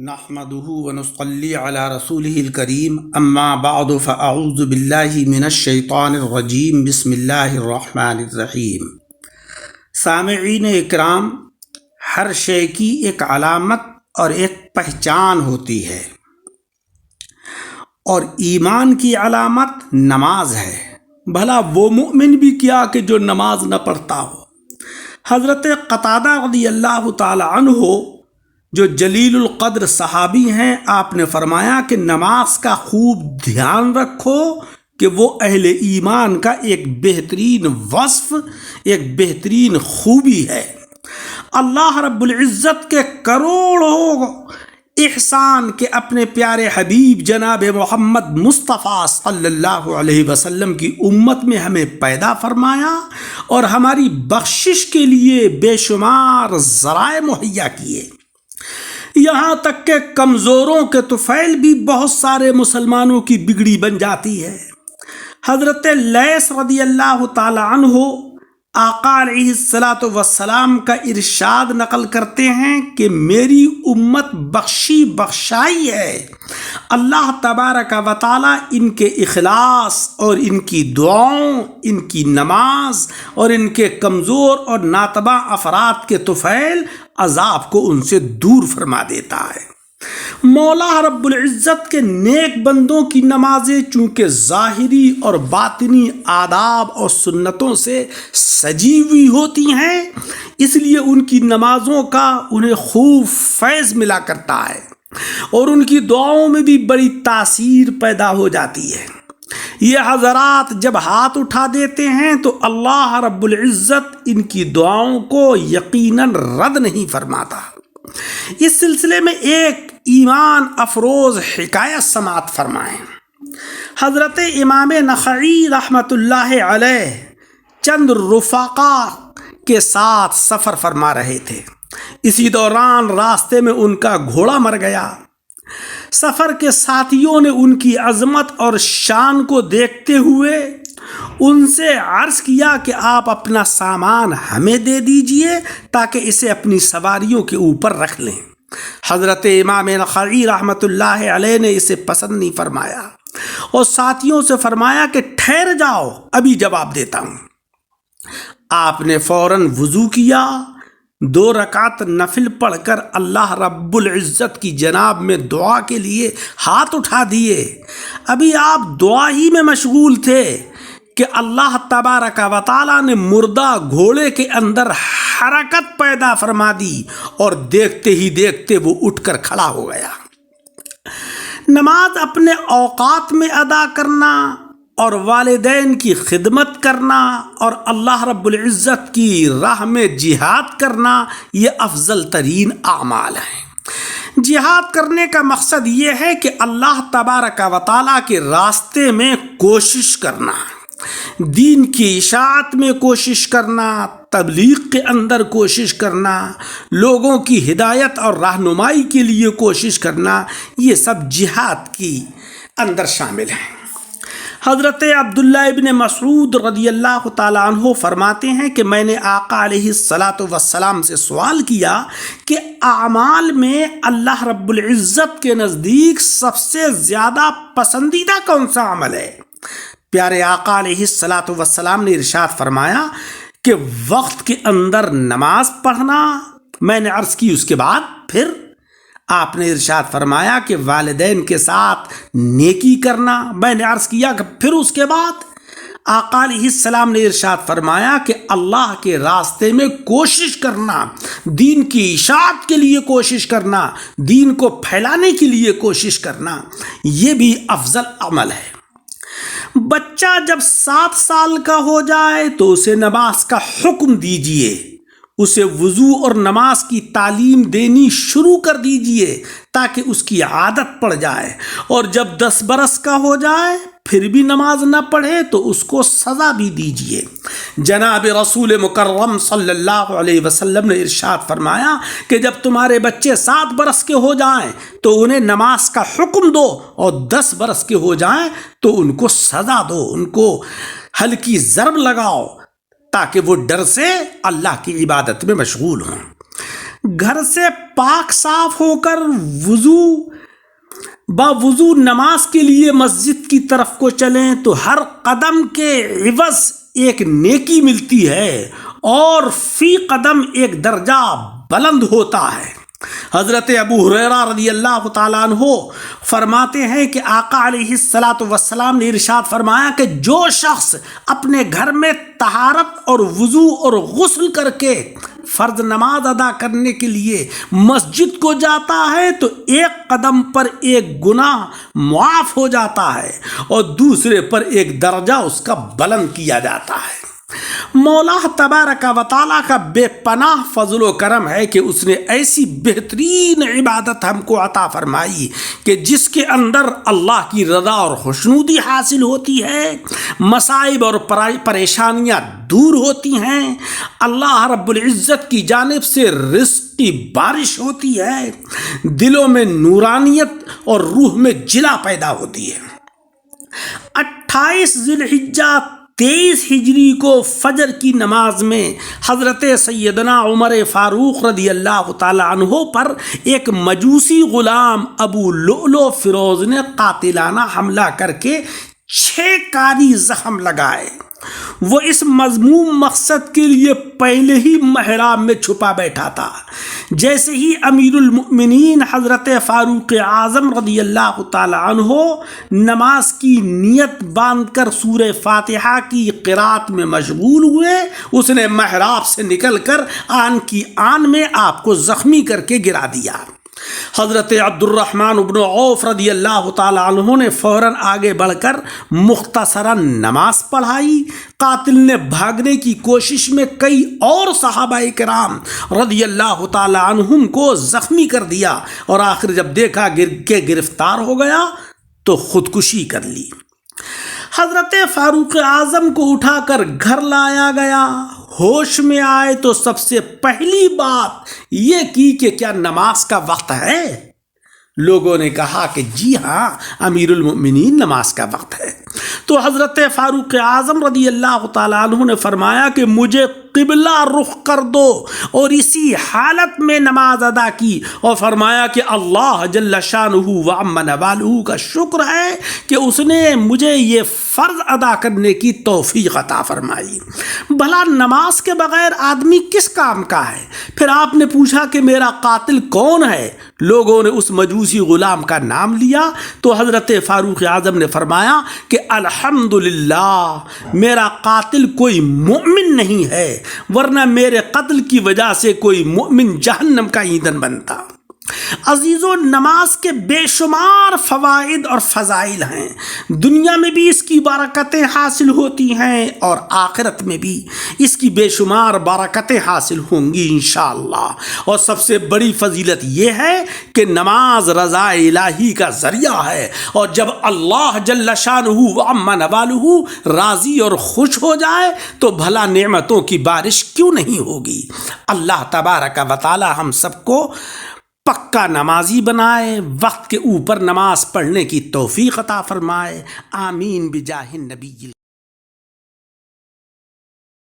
نحمده ونصلي على رسوله الكريم اما بعد فاعوذ بالله من الشیطان الرجیم بسم اللہ الرحمن الرحیم۔ سامعین اکرام، ہر شے کی ایک علامت اور ایک پہچان ہوتی ہے، اور ایمان کی علامت نماز ہے۔ بھلا وہ مومن بھی کیا کہ جو نماز نہ پڑھتا ہو۔ حضرت قتادہ رضی اللہ تعالی عنہ جو جلیل القدر صحابی ہیں، آپ نے فرمایا کہ نماز کا خوب دھیان رکھو کہ وہ اہل ایمان کا ایک بہترین وصف، ایک بہترین خوبی ہے۔ اللہ رب العزت کے کروڑوں احسان کے اپنے پیارے حبیب جناب محمد مصطفیٰ صلی اللہ علیہ وسلم کی امت میں ہمیں پیدا فرمایا اور ہماری بخشش کے لیے بے شمار ذرائع مہیا کیے، یہاں تک کہ کمزوروں کے طفیل بھی بہت سارے مسلمانوں کی بگڑی بن جاتی ہے۔ حضرت لیث رضی اللہ تعالی عنہ آقا علیہ الصلاۃ والسلام کا ارشاد نقل کرتے ہیں کہ میری امت بخشی بخشائی ہے، اللہ تبارک و تعالی ان کے اخلاص اور ان کی دعاؤں، ان کی نماز اور ان کے کمزور اور ناتباں افراد کے طفیل عذاب کو ان سے دور فرما دیتا ہے۔ مولا رب العزت کے نیک بندوں کی نمازیں چونکہ ظاہری اور باطنی آداب اور سنتوں سے سجی ہوئی ہوتی ہیں، اس لیے ان کی نمازوں کا انہیں خوب فیض ملا کرتا ہے اور ان کی دعاؤں میں بھی بڑی تاثیر پیدا ہو جاتی ہے۔ یہ حضرات جب ہاتھ اٹھا دیتے ہیں تو اللہ رب العزت ان کی دعاؤں کو یقیناً رد نہیں فرماتا۔ اس سلسلے میں ایک ایمان افروز حکایت سماعت فرمائیں۔ حضرت امام نخعی رحمۃ اللہ علیہ چند رفقا کے ساتھ سفر فرما رہے تھے۔ اسی دوران راستے میں ان کا گھوڑا مر گیا۔ سفر کے ساتھیوں نے ان کی عظمت اور شان کو دیکھتے ہوئے ان سے عرض کیا کہ آپ اپنا سامان ہمیں دے دیجئے تاکہ اسے اپنی سواریوں کے اوپر رکھ لیں۔ حضرت امام نخعی رحمۃ اللہ علیہ نے اسے پسند نہیں فرمایا اور ساتھیوں سے فرمایا کہ ٹھہر جاؤ، ابھی جواب دیتا ہوں۔ آپ نے فوراً وضو کیا، 2 رکعت نفل پڑھ کر اللہ رب العزت کی جناب میں دعا کے لیے ہاتھ اٹھا دیے۔ ابھی آپ دعا ہی میں مشغول تھے کہ اللہ تبارک و تعالیٰ نے مردہ گھوڑے کے اندر حرکت پیدا فرما دی اور دیکھتے ہی دیکھتے وہ اٹھ کر کھڑا ہو گیا۔ نماز اپنے اوقات میں ادا کرنا اور والدین کی خدمت کرنا اور اللہ رب العزت کی راہ میں جہاد کرنا، یہ افضل ترین اعمال ہیں۔ جہاد کرنے کا مقصد یہ ہے کہ اللہ تبارک و تعالیٰ کے راستے میں کوشش کرنا، دین کی اشاعت میں کوشش کرنا، تبلیغ کے اندر کوشش کرنا، لوگوں کی ہدایت اور رہنمائی کے لیے کوشش کرنا، یہ سب جہاد کی اندر شامل ہیں۔ حضرت عبداللہ ابن مسعود رضی اللہ تعالیٰ عنہ فرماتے ہیں کہ میں نے آقا علیہ الصلاۃ والسلام سے سوال کیا کہ اعمال میں اللہ رب العزت کے نزدیک سب سے زیادہ پسندیدہ کون سا عمل ہے؟ پیارے آقا علیہ الصلاۃ والسلام نے ارشاد فرمایا کہ وقت کے اندر نماز پڑھنا۔ میں نے عرض کی اس کے بعد پھر؟ آپ نے ارشاد فرمایا کہ والدین کے ساتھ نیکی کرنا۔ میں نے عرض کیا کہ پھر اس کے بعد؟ آقا علیہ السلام نے ارشاد فرمایا کہ اللہ کے راستے میں کوشش کرنا، دین کی اشاعت کے لیے کوشش کرنا، دین کو پھیلانے کے لیے کوشش کرنا، یہ بھی افضل عمل ہے۔ بچہ جب 7 سال کا ہو جائے تو اسے نماز کا حکم دیجئے، اسے وضو اور نماز کی تعلیم دینی شروع کر دیجئے تاکہ اس کی عادت پڑ جائے، اور جب 10 برس کا ہو جائے پھر بھی نماز نہ پڑھے تو اس کو سزا بھی دیجئے۔ جناب رسول مکرم صلی اللہ علیہ وسلم نے ارشاد فرمایا کہ جب تمہارے بچے 7 برس کے ہو جائیں تو انہیں نماز کا حکم دو، اور 10 برس کے ہو جائیں تو ان کو سزا دو، ان کو ہلکی ضرب لگاؤ تاکہ وہ ڈر سے اللہ کی عبادت میں مشغول ہوں۔ گھر سے پاک صاف ہو کر باوضو نماز کے لیے مسجد کی طرف کو چلیں تو ہر قدم کے عوض ایک نیکی ملتی ہے اور فی قدم ایک درجہ بلند ہوتا ہے۔ حضرت ابو ہریرہ رضی اللہ تعالیٰ عنہ فرماتے ہیں کہ آقا علیہ الصلاۃ والسلام نے ارشاد فرمایا کہ جو شخص اپنے گھر میں طہارت اور وضو اور غسل کر کے فرض نماز ادا کرنے کے لیے مسجد کو جاتا ہے تو ایک قدم پر ایک گناہ معاف ہو جاتا ہے اور دوسرے پر ایک درجہ اس کا بلند کیا جاتا ہے۔ مولا تبارک و تعالیٰ کا بے پناہ فضل و کرم ہے کہ اس نے ایسی بہترین عبادت ہم کو عطا فرمائی کہ جس کے اندر اللہ کی رضا اور خوشنودی حاصل ہوتی ہے، مصائب اور پریشانیاں دور ہوتی ہیں، اللہ رب العزت کی جانب سے رزق کی بارش ہوتی ہے، دلوں میں نورانیت اور روح میں جلا پیدا ہوتی ہے۔ 28 ذی الحجہ 23 ہجری کو فجر کی نماز میں حضرت سیدنا عمر فاروق رضی اللہ تعالی عنہ پر ایک مجوسی غلام ابو لؤلؤ فیروز نے قاتلانہ حملہ کر کے 6 کاری زخم لگائے۔ وہ اس مذموم مقصد کے لیے پہلے ہی محراب میں چھپا بیٹھا تھا۔ جیسے ہی امیر المؤمنین حضرت فاروق اعظم رضی اللہ تعالی عنہ نماز کی نیت باندھ کر سورہ فاتحہ کی قرات میں مشغول ہوئے، اس نے محراب سے نکل کر آن کی آن میں آپ کو زخمی کر کے گرا دیا۔ حضرت عبد الرحمن بن عوف رضی اللہ تعالی عنہ نے فوراً آگے بڑھ کر مختصراً نماز پڑھائی۔ قاتل نے بھاگنے کی کوشش میں کئی اور صحابہ کرام رضی اللہ تعالی عنہم کو زخمی کر دیا اور آخر جب دیکھا کہ گرفتار ہو گیا تو خودکشی کر لی۔ حضرت فاروق اعظم کو اٹھا کر گھر لایا گیا۔ ہوش میں آئے تو سب سے پہلی بات یہ کی کہ کیا نماز کا وقت ہے؟ لوگوں نے کہا کہ جی ہاں امیر المؤمنین نماز کا وقت ہے۔ تو حضرت فاروق اعظم رضی اللہ تعالیٰ عنہ نے فرمایا کہ مجھے قبلہ رخ کر دو، اور اسی حالت میں نماز ادا کی اور فرمایا کہ اللہ جل شانہ و عم نوالہ کا شکر ہے کہ اس نے مجھے یہ فرض ادا کرنے کی توفیق عطا فرمائی۔ بھلا نماز کے بغیر آدمی کس کام کا ہے؟ پھر آپ نے پوچھا کہ میرا قاتل کون ہے؟ لوگوں نے اس مجوسی غلام کا نام لیا تو حضرت فاروق اعظم نے فرمایا کہ الحمدللہ میرا قاتل کوئی مومن نہیں ہے، ورنہ میرے قتل کی وجہ سے کوئی مومن جہنم کا ایندھن بنتا۔ عزیزو، نماز کے بے شمار فوائد اور فضائل ہیں۔ دنیا میں بھی اس کی برکتیں حاصل ہوتی ہیں اور آخرت میں بھی اس کی بے شمار برکتیں حاصل ہوں گی انشاءاللہ۔ اور سب سے بڑی فضیلت یہ ہے کہ نماز رضا الہی کا ذریعہ ہے، اور جب اللہ جل شانہ و عم نوالہ راضی اور خوش ہو جائے تو بھلا نعمتوں کی بارش کیوں نہیں ہوگی؟ اللہ تبارک و تعالی ہم سب کو پکا نمازی بنائے، وقت کے اوپر نماز پڑھنے کی توفیق عطا فرمائے۔ آمین بجاہ النبی۔